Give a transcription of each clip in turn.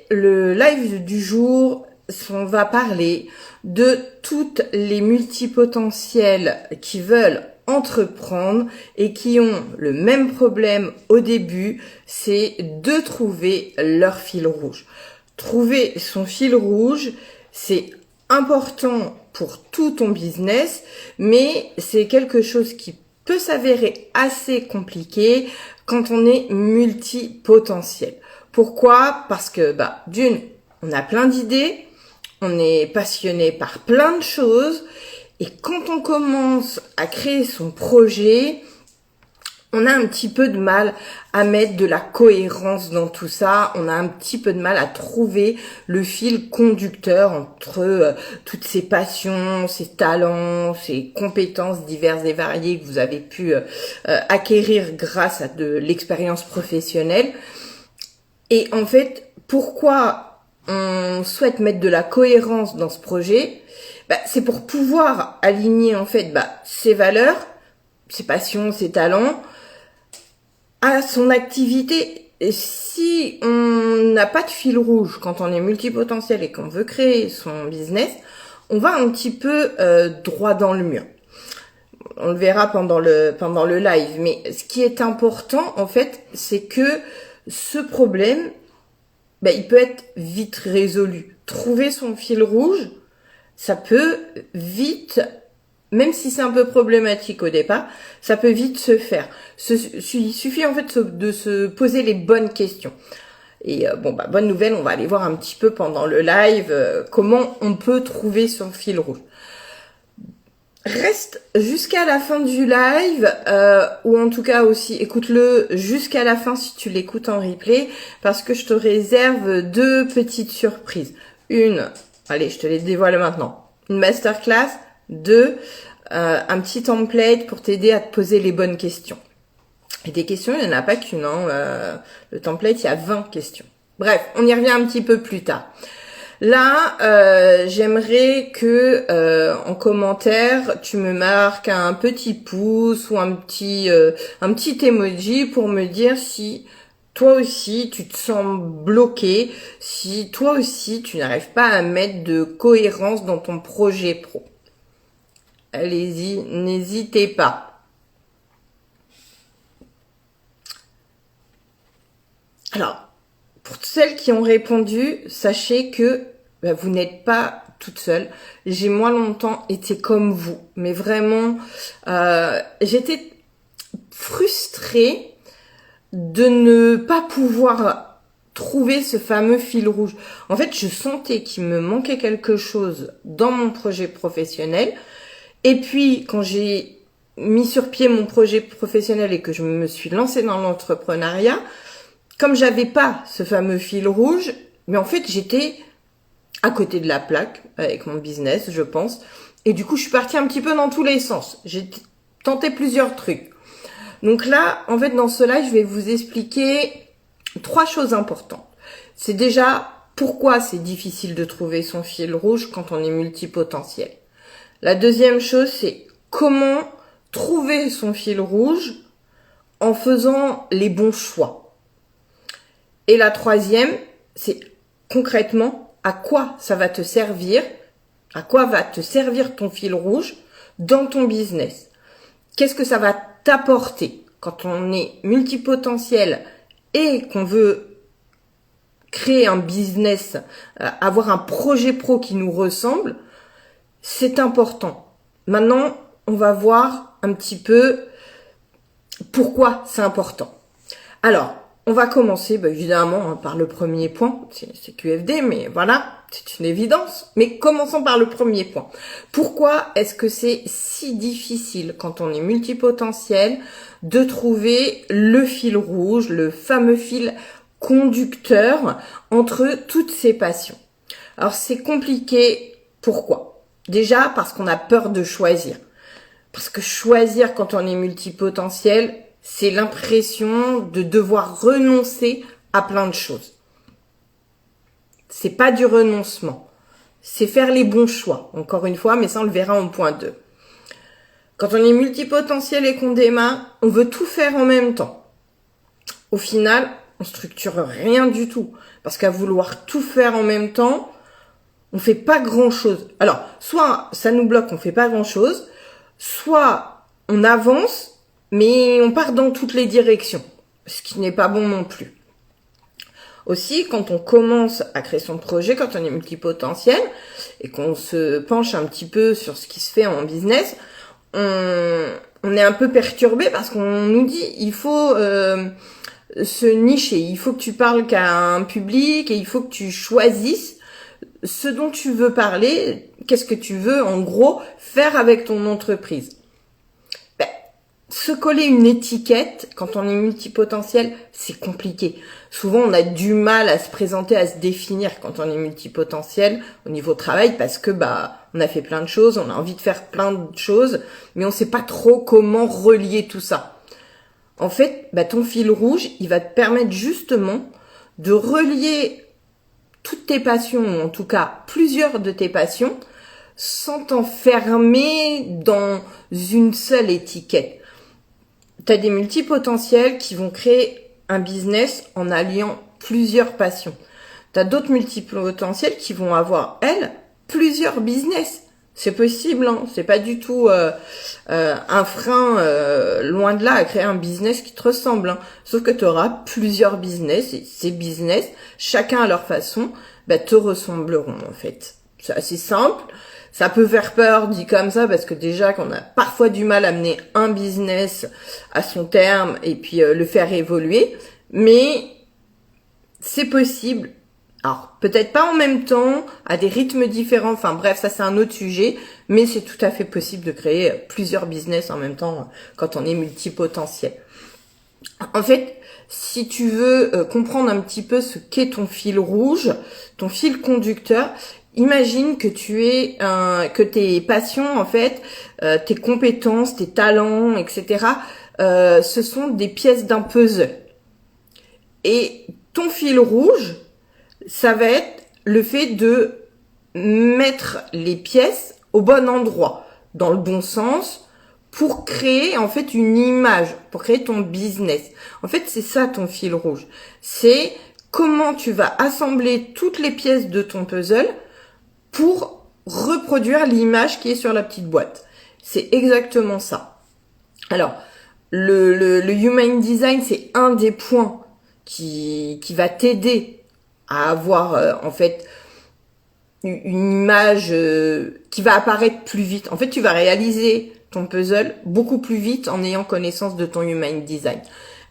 Le live du jour, on va parler de toutes les multipotentiels qui veulent entreprendre et qui ont le même problème au début, c'est de trouver leur fil rouge. Trouver son fil rouge, c'est important pour tout ton business, mais c'est quelque chose qui peut s'avérer assez compliqué quand on est multipotentiel. Pourquoi? Parce que d'une, on a plein d'idées, on est passionné par plein de choses, et quand on commence à créer son projet, on a un petit peu de mal à mettre de la cohérence dans tout ça, on a un petit peu de mal à trouver le fil conducteur entre toutes ces passions, ces talents, ces compétences diverses et variées que vous avez pu acquérir grâce à de l'expérience professionnelle. Et en fait, pourquoi on souhaite mettre de la cohérence dans ce projet? C'est pour pouvoir aligner en fait ses valeurs, ses passions, ses talents à son activité. Et si on n'a pas de fil rouge quand on est multipotentiel et qu'on veut créer son business, on va un petit peu droit dans le mur. On le verra pendant le live. Mais ce qui est important en fait, c'est que ce problème, il peut être vite résolu. Trouver son fil rouge, ça peut vite, même si c'est un peu problématique au départ, ça peut vite se faire. Il suffit en fait de se poser les bonnes questions. Et bonne nouvelle, on va aller voir un petit peu pendant le live comment on peut trouver son fil rouge. Reste jusqu'à la fin du live, ou en tout cas aussi écoute-le jusqu'à la fin si tu l'écoutes en replay, parce que je te réserve deux petites surprises. Une, allez, je te les dévoile maintenant, une masterclass. Deux, un petit template pour t'aider à te poser les bonnes questions. Et des questions, il n'y en a pas qu'une. Le template, il y a 20 questions. Bref, on y revient un petit peu plus tard. Là, j'aimerais que en commentaire, tu me marques un petit pouce ou un petit emoji pour me dire si toi aussi tu te sens bloqué, si toi aussi tu n'arrives pas à mettre de cohérence dans ton projet pro. Allez-y, n'hésitez pas. Alors, pour celles qui ont répondu, sachez que vous n'êtes pas toute seule. J'ai moins longtemps été comme vous, mais vraiment, j'étais frustrée de ne pas pouvoir trouver ce fameux fil rouge. En fait, je sentais qu'il me manquait quelque chose dans mon projet professionnel. Et puis, quand j'ai mis sur pied mon projet professionnel et que je me suis lancée dans l'entrepreneuriat, comme j'avais pas ce fameux fil rouge, mais en fait, j'étais à côté de la plaque avec mon business, je pense. Et du coup, je suis partie un petit peu dans tous les sens. J'ai tenté plusieurs trucs. Donc là, en fait, dans ce live, je vais vous expliquer 3 choses importantes. C'est déjà pourquoi c'est difficile de trouver son fil rouge quand on est multipotentiel. La deuxième chose, c'est comment trouver son fil rouge en faisant les bons choix. Et la troisième, c'est concrètement à quoi ça va te servir, à quoi va te servir ton fil rouge dans ton business. Qu'est-ce que ça va t'apporter quand on est multipotentiel et qu'on veut créer un business, avoir un projet pro qui nous ressemble, c'est important. Maintenant, on va voir un petit peu pourquoi c'est important. Alors, on va commencer évidemment par le premier point, c'est QFD, mais voilà, c'est une évidence. Mais commençons par le premier point. Pourquoi est-ce que c'est si difficile quand on est multipotentiel de trouver le fil rouge, le fameux fil conducteur entre toutes ces passions? Alors c'est compliqué, pourquoi? Déjà parce qu'on a peur de choisir. Parce que choisir quand on est multipotentiel, c'est l'impression de devoir renoncer à plein de choses. C'est pas du renoncement. C'est faire les bons choix, encore une fois, mais ça on le verra en point 2. Quand on est multipotentiel et qu'on démarre, on veut tout faire en même temps. Au final, on structure rien du tout. Parce qu'à vouloir tout faire en même temps, on fait pas grand chose. Alors, soit ça nous bloque, on fait pas grand chose, soit on avance, mais on part dans toutes les directions. Ce qui n'est pas bon non plus. Aussi, quand on commence à créer son projet, quand on est multipotentiel et qu'on se penche un petit peu sur ce qui se fait en business, on est un peu perturbé parce qu'on nous dit il faut se nicher, il faut que tu parles qu'à un public et il faut que tu choisisses ce dont tu veux parler, qu'est-ce que tu veux en gros faire avec ton entreprise. Se coller une étiquette quand on est multipotentiel, c'est compliqué. Souvent, on a du mal à se présenter, à se définir quand on est multipotentiel au niveau travail parce que on a fait plein de choses, on a envie de faire plein de choses, mais on sait pas trop comment relier tout ça. En fait, ton fil rouge, il va te permettre justement de relier toutes tes passions, ou en tout cas plusieurs de tes passions, sans t'enfermer dans une seule étiquette. T'as des multipotentiels qui vont créer un business en alliant plusieurs passions. T'as d'autres multipotentiels qui vont avoir, elles, plusieurs business. C'est possible, hein. C'est pas du tout un frein, loin de là, à créer un business qui te ressemble. Hein. Sauf que tu auras plusieurs business, et ces business, chacun à leur façon, te ressembleront en fait. C'est assez simple. Ça peut faire peur dit comme ça parce que déjà qu'on a parfois du mal à mener un business à son terme et puis le faire évoluer, mais c'est possible. Alors peut-être pas en même temps, à des rythmes différents, enfin bref, ça c'est un autre sujet, mais c'est tout à fait possible de créer plusieurs business en même temps quand on est multipotentiel. En fait, si tu veux comprendre un petit peu ce qu'est ton fil rouge, ton fil conducteur, imagine que que tes passions, en fait, tes compétences, tes talents, etc., ce sont des pièces d'un puzzle. Et ton fil rouge, ça va être le fait de mettre les pièces au bon endroit, dans le bon sens, pour créer en fait une image, pour créer ton business. En fait, c'est ça ton fil rouge. C'est comment tu vas assembler toutes les pièces de ton puzzle pour reproduire l'image qui est sur la petite boîte. C'est exactement ça. Alors, le Human Design, c'est un des points qui va t'aider à avoir en fait une image qui va apparaître plus vite. En fait, tu vas réaliser ton puzzle beaucoup plus vite en ayant connaissance de ton Human Design.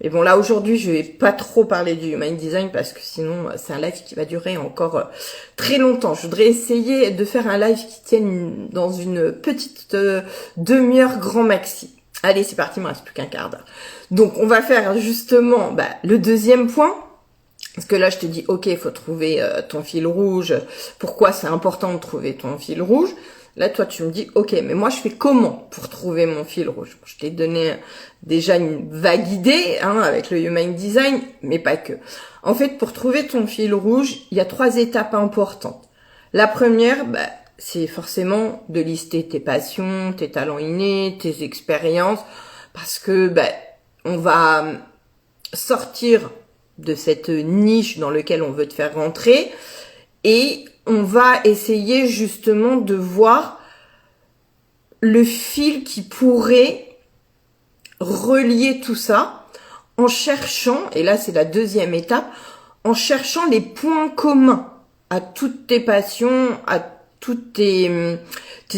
Et bon, là, aujourd'hui, je vais pas trop parler du Human Design parce que sinon, c'est un live qui va durer encore très longtemps. Je voudrais essayer de faire un live qui tienne dans une petite demi-heure grand maxi. Allez, c'est parti, il me reste plus qu'un quart d'heure. Donc, on va faire justement le deuxième point. Parce que là, je te dis, ok, il faut trouver ton fil rouge. Pourquoi c'est important de trouver ton fil rouge? Là, toi, tu me dis, ok, mais moi, je fais comment pour trouver mon fil rouge? Je t'ai donné déjà une vague idée avec le Human Design, mais pas que. En fait, pour trouver ton fil rouge, il y a 3 étapes importantes. La première, c'est forcément de lister tes passions, tes talents innés, tes expériences, parce que on va sortir de cette niche dans laquelle on veut te faire rentrer et on va essayer justement de voir le fil qui pourrait relier tout ça en cherchant, et là c'est la deuxième étape, en cherchant les points communs à toutes tes passions, à toutes tes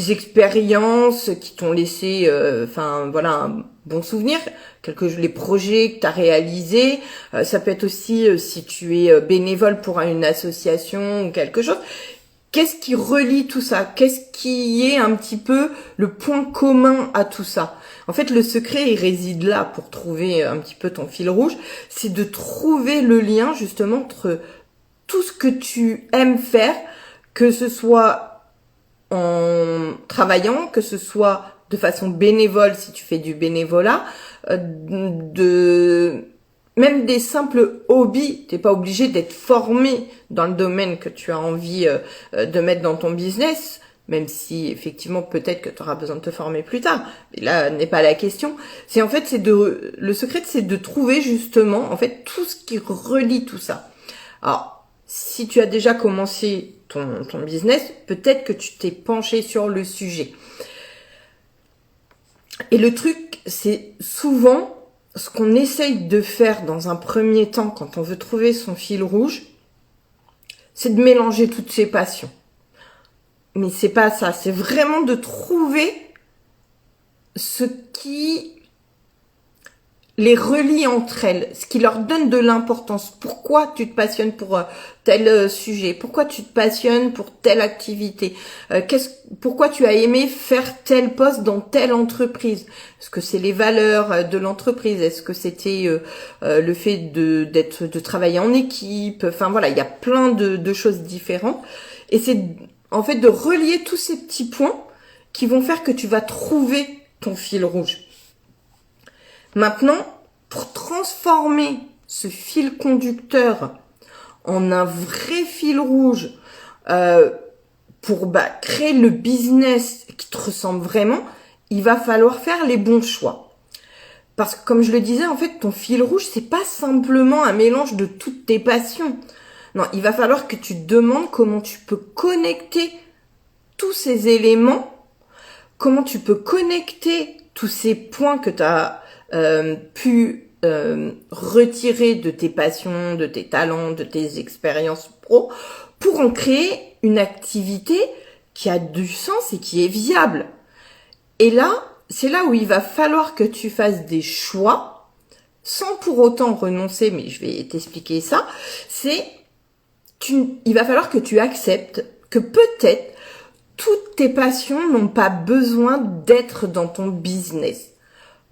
expériences qui t'ont laissé un bon souvenir, les projets que tu as réalisés, ça peut être aussi si tu es bénévole pour une association ou quelque chose. Qu'est-ce qui relie tout ça? Qu'est-ce qui est un petit peu le point commun à tout ça? En fait, le secret, il réside là pour trouver un petit peu ton fil rouge, c'est de trouver le lien justement entre tout ce que tu aimes faire, que ce soit en travaillant, que ce soit de façon bénévole si tu fais du bénévolat, même des simples hobbies. T'es pas obligé d'être formé dans le domaine que tu as envie de mettre dans ton business. même si effectivement peut-être que tu auras besoin de te former plus tard. Mais là n'est pas la question. Le secret, c'est de trouver justement en fait tout ce qui relie tout ça. Alors, si tu as déjà commencé ton business, peut-être que tu t'es penché sur le sujet. Et le truc, c'est souvent ce qu'on essaye de faire dans un premier temps quand on veut trouver son fil rouge, c'est de mélanger toutes ses passions. Mais c'est pas ça, c'est vraiment de trouver ce qui les relie entre elles, ce qui leur donne de l'importance. Pourquoi tu te passionnes pour tel sujet? Pourquoi tu te passionnes pour telle activité? Pourquoi tu as aimé faire tel poste dans telle entreprise? Est-ce que c'est les valeurs de l'entreprise? Est-ce que c'était le fait de travailler en équipe? Enfin voilà, il y a plein de choses différentes. Et c'est en fait de relier tous ces petits points qui vont faire que tu vas trouver ton fil rouge. Maintenant, pour transformer ce fil conducteur en un vrai fil rouge, pour créer le business qui te ressemble vraiment, il va falloir faire les bons choix. Parce que comme je le disais, en fait, ton fil rouge, c'est pas simplement un mélange de toutes tes passions. Non, il va falloir que tu te demandes comment tu peux connecter tous ces éléments, comment tu peux connecter tous ces points que tu as pu retirer de tes passions, de tes talents, de tes expériences pro, pour en créer une activité qui a du sens et qui est viable. Et là, c'est là où il va falloir que tu fasses des choix, sans pour autant renoncer, mais je vais t'expliquer ça, il va falloir que tu acceptes que peut-être toutes tes passions n'ont pas besoin d'être dans ton business.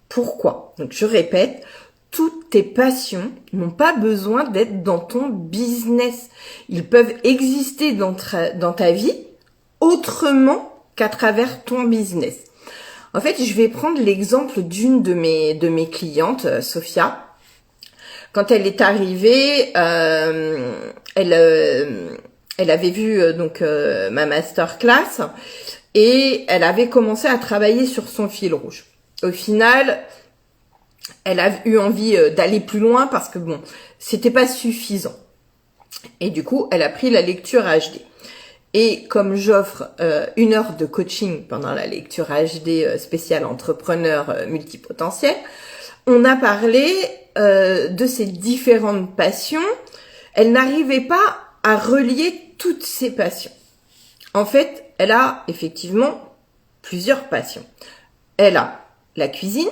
Pourquoi? Donc je répète, toutes tes passions n'ont pas besoin d'être dans ton business. Ils peuvent exister dans ta vie autrement qu'à travers ton business. En fait, je vais prendre l'exemple d'une de mes clientes, Sophia. Quand elle est arrivée, elle avait vu ma masterclass et elle avait commencé à travailler sur son fil rouge. Au final, elle a eu envie d'aller plus loin parce que c'était pas suffisant. Et du coup, elle a pris la lecture HD. Et comme j'offre 1 heure de coaching pendant la lecture HD spéciale entrepreneur multipotentiel, on a parlé de ses différentes passions. Elle n'arrivait pas à relier toutes ses passions. En fait, elle a effectivement plusieurs passions. Elle a la cuisine,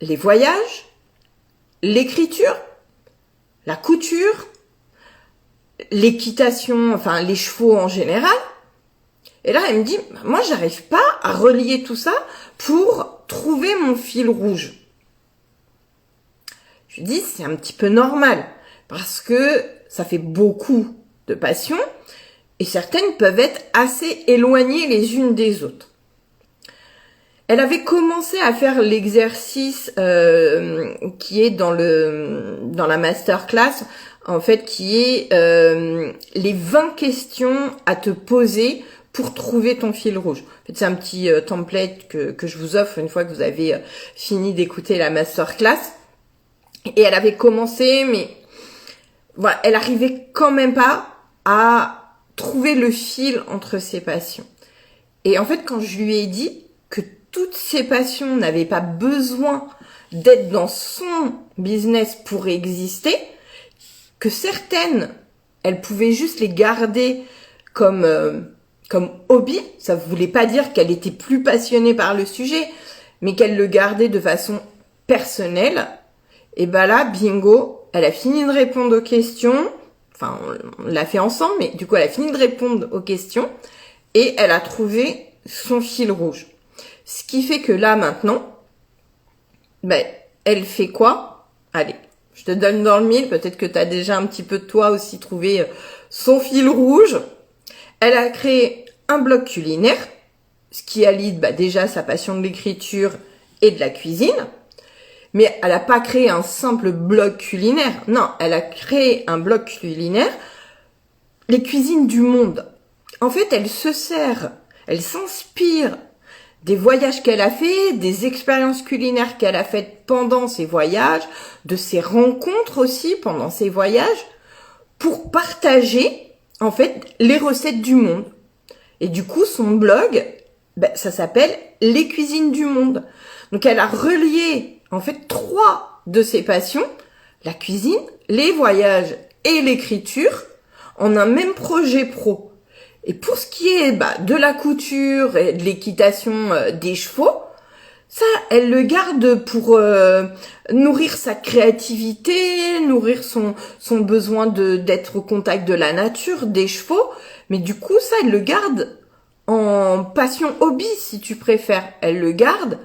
les voyages, l'écriture, la couture, l'équitation, enfin les chevaux en général. Et là, elle me dit, moi, j'arrive pas à relier tout ça pour trouver mon fil rouge. Je lui dis, c'est un petit peu normal parce que ça fait beaucoup de passions et certaines peuvent être assez éloignées les unes des autres. Elle avait commencé à faire l'exercice qui est dans la masterclass, en fait, qui est les 20 questions à te poser pour trouver ton fil rouge. En fait, c'est un petit template que je vous offre une fois que vous avez fini d'écouter la masterclass. Et elle avait commencé, mais voilà, elle arrivait quand même pas à trouver le fil entre ses passions. Et en fait, quand je lui ai dit que toutes ses passions n'avaient pas besoin d'être dans son business pour exister, que certaines, elle pouvait juste les garder comme hobby. Ça ne voulait pas dire qu'elle était plus passionnée par le sujet, mais qu'elle le gardait de façon personnelle. Et là, bingo, elle a fini de répondre aux questions. Enfin, on l'a fait ensemble, mais du coup, elle a fini de répondre aux questions et elle a trouvé son fil rouge. Ce qui fait que là, maintenant, elle fait quoi? Allez, je te donne dans le mille. Peut-être que tu as déjà un petit peu de toi aussi trouvé son fil rouge. Elle a créé un blog culinaire, ce qui allie déjà sa passion de l'écriture et de la cuisine. Mais elle n'a pas créé un simple blog culinaire. Non, elle a créé un blog culinaire, les cuisines du monde. En fait, elle se sert Elle s'inspire des voyages qu'elle a fait, des expériences culinaires qu'elle a faites pendant ses voyages, de ses rencontres aussi pendant ses voyages, pour partager, en fait, les recettes du monde. Et du coup, son blog, ça s'appelle Les cuisines du monde. Donc, elle a relié, en fait, 3 de ses passions, la cuisine, les voyages et l'écriture, en un même projet pro. Et pour ce qui est de la couture et de l'équitation des chevaux, ça, elle le garde pour nourrir sa créativité, nourrir son besoin d'être au contact de la nature, des chevaux. Mais du coup, ça, elle le garde en passion hobby, si tu préfères. Elle le garde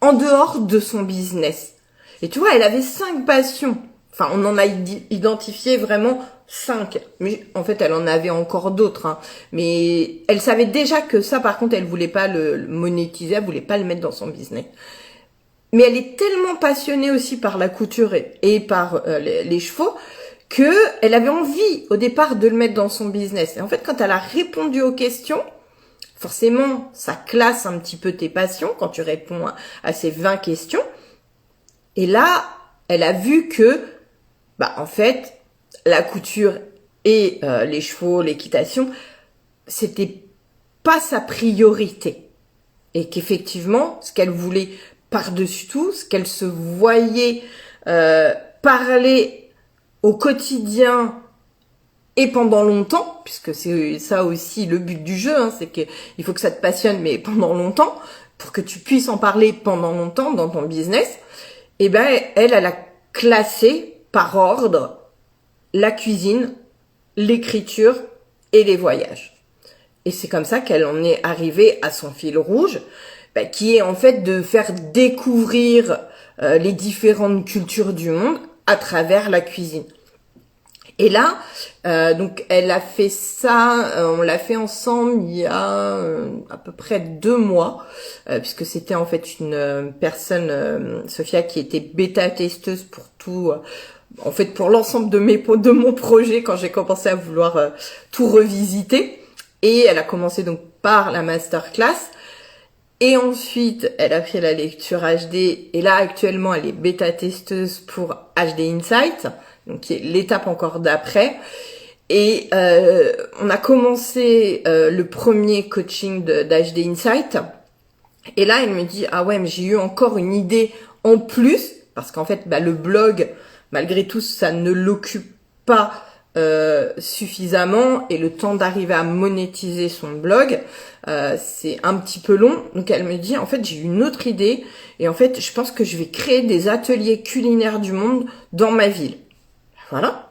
en dehors de son business. Et tu vois, elle avait 5 passions. Enfin, on en a identifié vraiment 5. Mais en fait, elle en avait encore d'autres. Hein. Mais elle savait déjà que ça, par contre, elle voulait pas le monétiser, elle voulait pas le mettre dans son business. Mais elle est tellement passionnée aussi par la couture et par les chevaux que elle avait envie au départ de le mettre dans son business. Et en fait, quand elle a répondu aux questions, forcément, ça classe un petit peu tes passions quand tu réponds à ces 20 questions. Et là, elle a vu que en fait, la couture et les chevaux, l'équitation, c'était pas sa priorité. Et qu'effectivement, ce qu'elle voulait par-dessus tout, ce qu'elle se voyait parler au quotidien et pendant longtemps, puisque c'est ça aussi le but du jeu, c'est qu'il faut que ça te passionne, mais pendant longtemps, pour que tu puisses en parler pendant longtemps dans ton business, elle a classé par ordre la cuisine, l'écriture et les voyages. Et c'est comme ça qu'elle en est arrivée à son fil rouge, qui est en fait de faire découvrir les différentes cultures du monde à travers la cuisine. Et là, donc elle a fait ça, on l'a fait ensemble il y a à peu près 2 mois, puisque c'était en fait une personne, Sophia, qui était bêta-testeuse pour tout, en fait pour l'ensemble de mon projet quand j'ai commencé à vouloir tout revisiter. Et elle a commencé donc par la masterclass. Et ensuite, elle a fait la lecture HD. Et là, actuellement, elle est bêta-testeuse pour HD Insight, donc qui est l'étape encore d'après. Et on a commencé le premier coaching d'HD Insight. Et là, elle me dit, ah ouais, mais j'ai eu encore une idée en plus. Parce qu'en fait, le blog, malgré tout, ça ne l'occupe pas suffisamment. Et le temps d'arriver à monétiser son blog, c'est un petit peu long. Donc elle me dit, en fait, j'ai une autre idée. Et en fait, je pense que je vais créer des ateliers culinaires du monde dans ma ville. Voilà.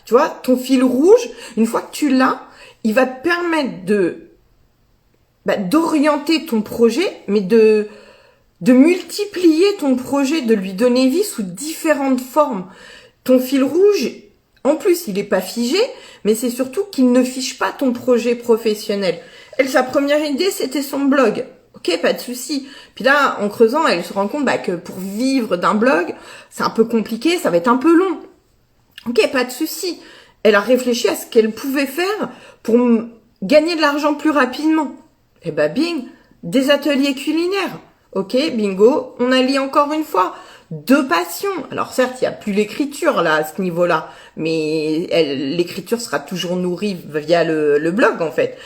Tu vois, ton fil rouge, une fois que tu l'as, il va te permettre d'orienter ton projet, mais de multiplier ton projet, de lui donner vie sous différentes formes. Ton fil rouge, en plus, il est pas figé, mais c'est surtout qu'il ne fiche pas ton projet professionnel. Elle, sa première idée, c'était son blog. Ok, pas de souci. Puis là, en creusant, elle se rend compte que pour vivre d'un blog, c'est un peu compliqué, ça va être un peu long. Ok, pas de souci. Elle a réfléchi à ce qu'elle pouvait faire pour gagner de l'argent plus rapidement. Et bing, des ateliers culinaires. Ok, bingo, on allie encore une fois 2 passions. Alors certes, il n'y a plus l'écriture là à ce niveau-là, mais l'écriture sera toujours nourrie via le blog en fait.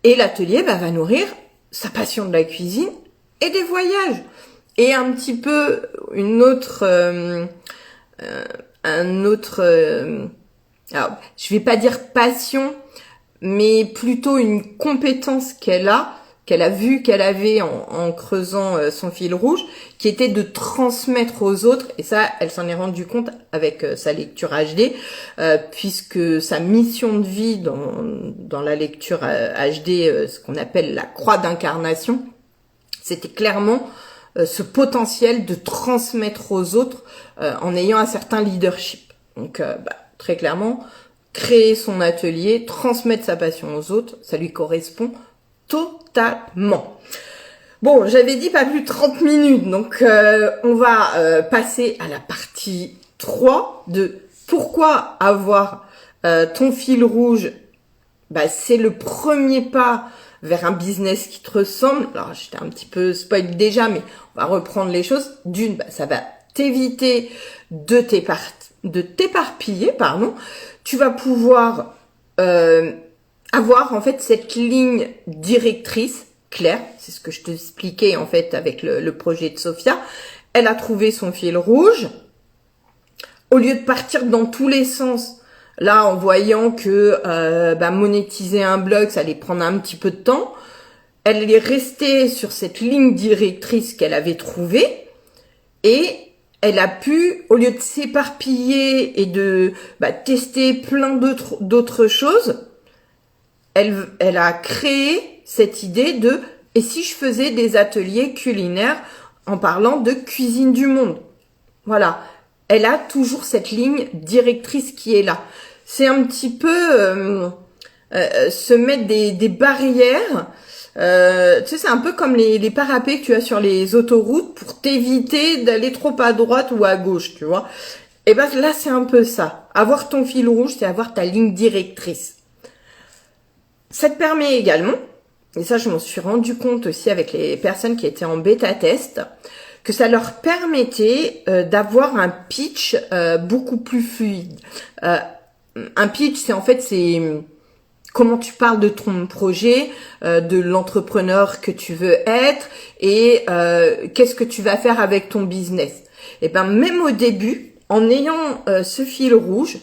Et l'atelier va nourrir sa passion de la cuisine et des voyages. Et un petit peu une autre... alors, je vais pas dire passion, mais plutôt une compétence qu'elle a vue qu'elle avait en creusant son fil rouge, qui était de transmettre aux autres. Et ça, elle s'en est rendue compte avec sa lecture HD, puisque sa mission de vie dans la lecture HD, ce qu'on appelle la croix d'incarnation, c'était clairement ce potentiel de transmettre aux autres en ayant un certain leadership. Donc très clairement, créer son atelier, transmettre sa passion aux autres, ça lui correspond totalement. Bon, j'avais dit pas plus de 30 minutes, donc on va passer à la partie 3 de pourquoi avoir ton fil rouge. C'est le premier pas vers un business qui te ressemble. Alors, j'étais un petit peu spoil déjà, mais on va reprendre les choses. D'une, ça va t'éviter de t'éparpiller, pardon. Tu vas pouvoir avoir en fait cette ligne directrice claire. C'est ce que je t'expliquais en fait avec le projet de Sophia. Elle a trouvé son fil rouge. Au lieu de partir dans tous les sens, là, en voyant que monétiser un blog, ça allait prendre un petit peu de temps, elle est restée sur cette ligne directrice qu'elle avait trouvée et elle a pu, au lieu de s'éparpiller et de tester plein d'autres choses, elle a créé cette idée de « et si je faisais des ateliers culinaires en parlant de cuisine du monde ?» Voilà. Elle a toujours cette ligne directrice qui est là. C'est un petit peu se mettre des barrières. Tu sais, c'est un peu comme les parapets que tu as sur les autoroutes pour t'éviter d'aller trop à droite ou à gauche, tu vois. Et ben là, c'est un peu ça. Avoir ton fil rouge, c'est avoir ta ligne directrice. Ça te permet également, et ça je m'en suis rendu compte aussi avec les personnes qui étaient en bêta-test, que ça leur permettait d'avoir un pitch beaucoup plus fluide. Un pitch, c'est comment tu parles de ton projet, de l'entrepreneur que tu veux être et qu'est-ce que tu vas faire avec ton business. Et ben même au début, en ayant ce fil rouge,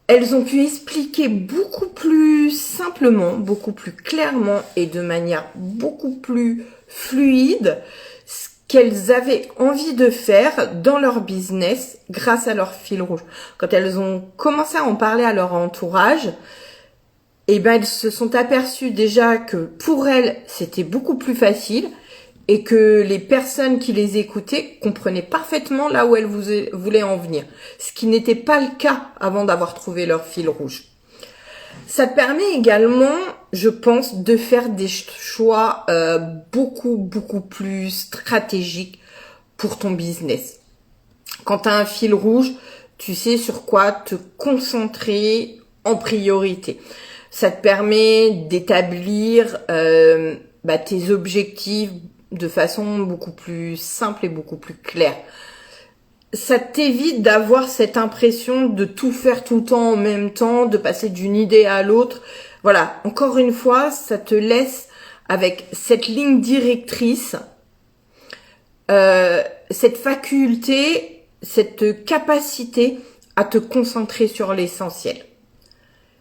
elles ont pu expliquer beaucoup plus simplement, beaucoup plus clairement et de manière beaucoup plus fluide ce qu'elles avaient envie de faire dans leur business grâce à leur fil rouge. Quand elles ont commencé à en parler à leur entourage, elles se sont aperçues déjà que pour elles, c'était beaucoup plus facile et que les personnes qui les écoutaient comprenaient parfaitement là où elles voulaient en venir. Ce qui n'était pas le cas avant d'avoir trouvé leur fil rouge. Ça te permet également, je pense, de faire des choix beaucoup plus stratégiques pour ton business. Quand tu as un fil rouge, tu sais sur quoi te concentrer en priorité. Ça te permet d'établir tes objectifs de façon beaucoup plus simple et beaucoup plus claire. Ça t'évite d'avoir cette impression de tout faire tout le temps en même temps, de passer d'une idée à l'autre. Voilà, encore une fois, ça te laisse avec cette ligne directrice, cette faculté, cette capacité à te concentrer sur l'essentiel.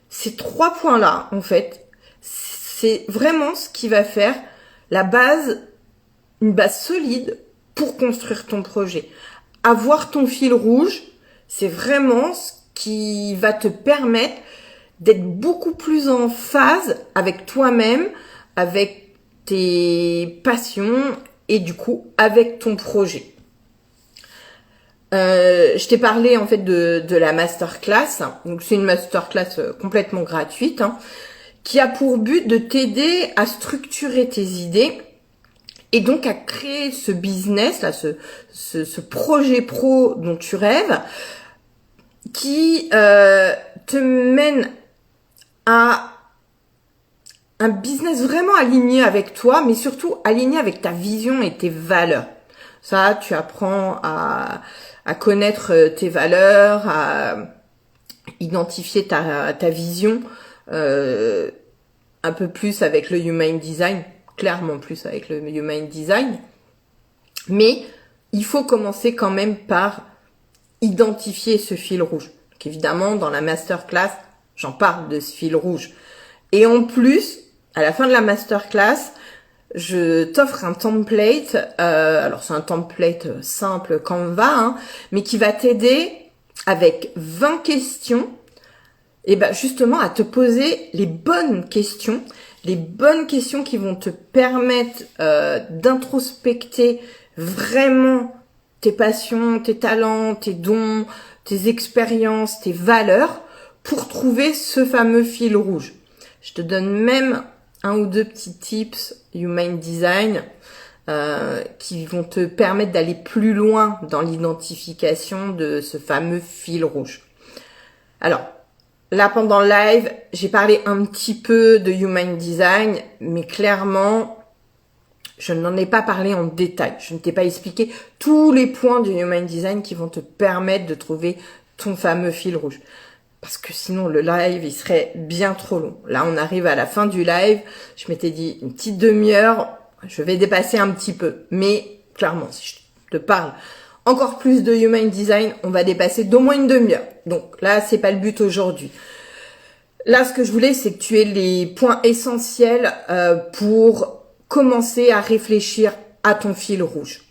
Ces 3 points-là, en fait, c'est vraiment ce qui va faire la base, une base solide pour construire ton projet. Avoir ton fil rouge, c'est vraiment ce qui va te permettre d'être beaucoup plus en phase avec toi-même, avec tes passions et du coup avec ton projet. Je t'ai parlé en fait de la masterclass. Donc c'est une masterclass complètement gratuite qui a pour but de t'aider à structurer tes idées et donc à créer ce business là, ce projet pro dont tu rêves, qui te mène à un business vraiment aligné avec toi, mais surtout aligné avec ta vision et tes valeurs. Ça, tu apprends à connaître tes valeurs, à identifier ta vision un peu plus avec le Human Design, clairement plus avec le Human Design. Mais il faut commencer quand même par identifier ce fil rouge. Donc évidemment, dans la masterclass, j'en parle de ce fil rouge. Et en plus, à la fin de la masterclass, je t'offre un template, alors c'est un template simple Canva, mais qui va t'aider avec 20 questions, et justement à te poser les bonnes questions qui vont te permettre d'introspecter vraiment tes passions, tes talents, tes dons, tes expériences, tes valeurs pour trouver ce fameux fil rouge. Je te donne même 1 ou 2 petits tips Human Design qui vont te permettre d'aller plus loin dans l'identification de ce fameux fil rouge. Alors, là pendant le live, j'ai parlé un petit peu de Human Design, mais clairement, je n'en ai pas parlé en détail. Je ne t'ai pas expliqué tous les points du Human Design qui vont te permettre de trouver ton fameux fil rouge. Parce que sinon, le live, il serait bien trop long. Là, on arrive à la fin du live. Je m'étais dit une petite demi-heure. Je vais dépasser un petit peu. Mais clairement, si je te parle encore plus de Human Design, on va dépasser d'au moins une demi-heure. Donc là, c'est pas le but aujourd'hui. Là, ce que je voulais, c'est que tu aies les points essentiels pour commencer à réfléchir à ton fil rouge.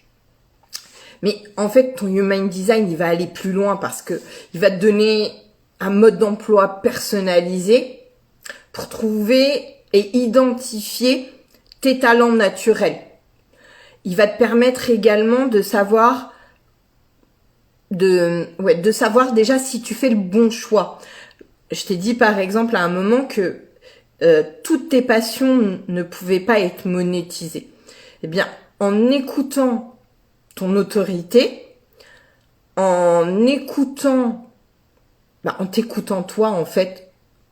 Mais en fait, ton Human Design, il va aller plus loin parce que il va te donner un mode d'emploi personnalisé pour trouver et identifier tes talents naturels. Il va te permettre également de savoir savoir déjà si tu fais le bon choix. Je t'ai dit par exemple à un moment que toutes tes passions ne pouvaient pas être monétisées. Eh bien, en écoutant ton autorité, en t'écoutant toi en fait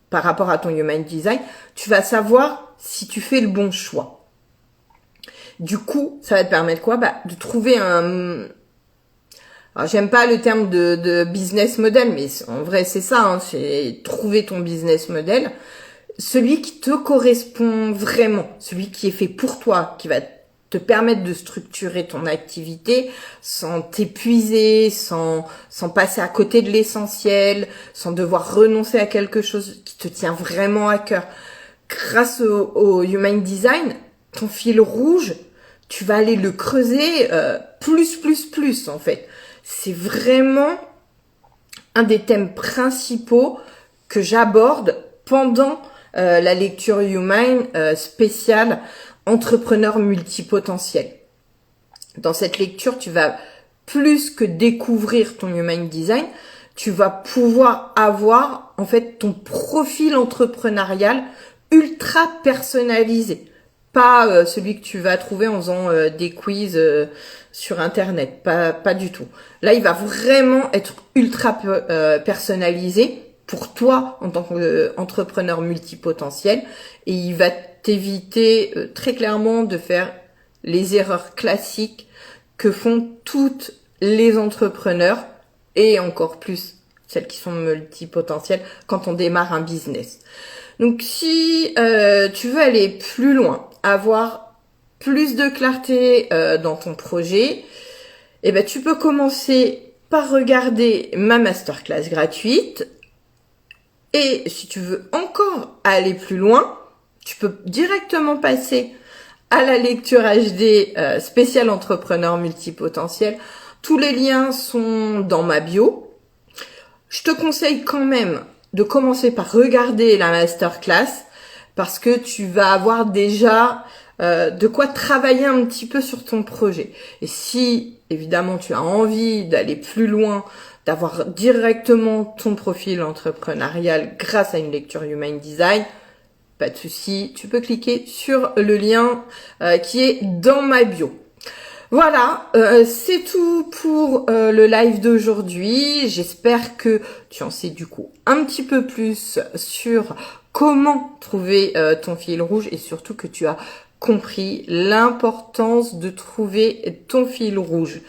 par rapport à ton Human Design, tu vas savoir si tu fais le bon choix. Du coup, ça va te permettre quoi? De trouver un... Alors, j'aime pas le terme de business model, mais en vrai c'est ça, hein, c'est trouver ton business model. Celui qui te correspond vraiment, celui qui est fait pour toi, qui va te permettre de structurer ton activité sans t'épuiser, sans passer à côté de l'essentiel, sans devoir renoncer à quelque chose qui te tient vraiment à cœur. Grâce au Human Design, ton fil rouge, tu vas aller le creuser plus en fait. C'est vraiment un des thèmes principaux que j'aborde pendant la lecture Human spéciale entrepreneur multipotentiel. Dans cette lecture, tu vas plus que découvrir ton Human Design, tu vas pouvoir avoir en fait ton profil entrepreneurial ultra personnalisé. Pas celui que tu vas trouver en faisant des quiz sur internet, pas du tout. Là, il va vraiment être ultra personnalisé pour toi en tant qu'entrepreneur multipotentiel et il va t'éviter très clairement de faire les erreurs classiques que font toutes les entrepreneurs et encore plus celles qui sont multipotentielles quand on démarre un business. Donc si tu veux aller plus loin, avoir plus de clarté dans ton projet, eh ben tu peux commencer par regarder ma masterclass gratuite. Et si tu veux encore aller plus loin, tu peux directement passer à la lecture HD spéciale entrepreneur multipotentiel. Tous les liens sont dans ma bio. Je te conseille quand même de commencer par regarder la masterclass parce que tu vas avoir déjà de quoi travailler un petit peu sur ton projet. Et si, évidemment, tu as envie d'aller plus loin, d'avoir directement ton profil entrepreneurial grâce à une lecture Human Design, pas de souci, tu peux cliquer sur le lien qui est dans ma bio. Voilà, c'est tout pour le live d'aujourd'hui. J'espère que tu en sais du coup un petit peu plus sur comment trouver ton fil rouge et surtout que tu as compris l'importance de trouver ton fil rouge.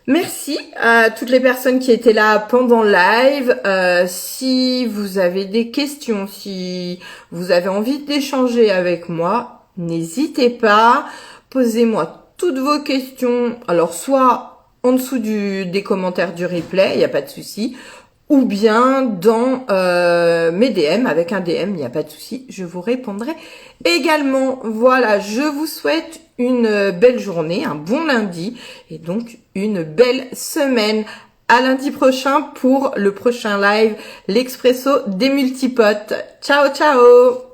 Merci à toutes les personnes qui étaient là pendant le live. Si vous avez des questions, si vous avez envie d'échanger avec moi, n'hésitez pas, posez-moi toutes vos questions. Alors soit en dessous des commentaires du replay, il n'y a pas de souci, ou bien dans mes DM, avec un DM, il n'y a pas de souci, je vous répondrai également. Voilà, je vous souhaite une belle journée, un bon lundi et donc une belle semaine. À lundi prochain pour le prochain live, l'Expresso des multipotes. Ciao, ciao!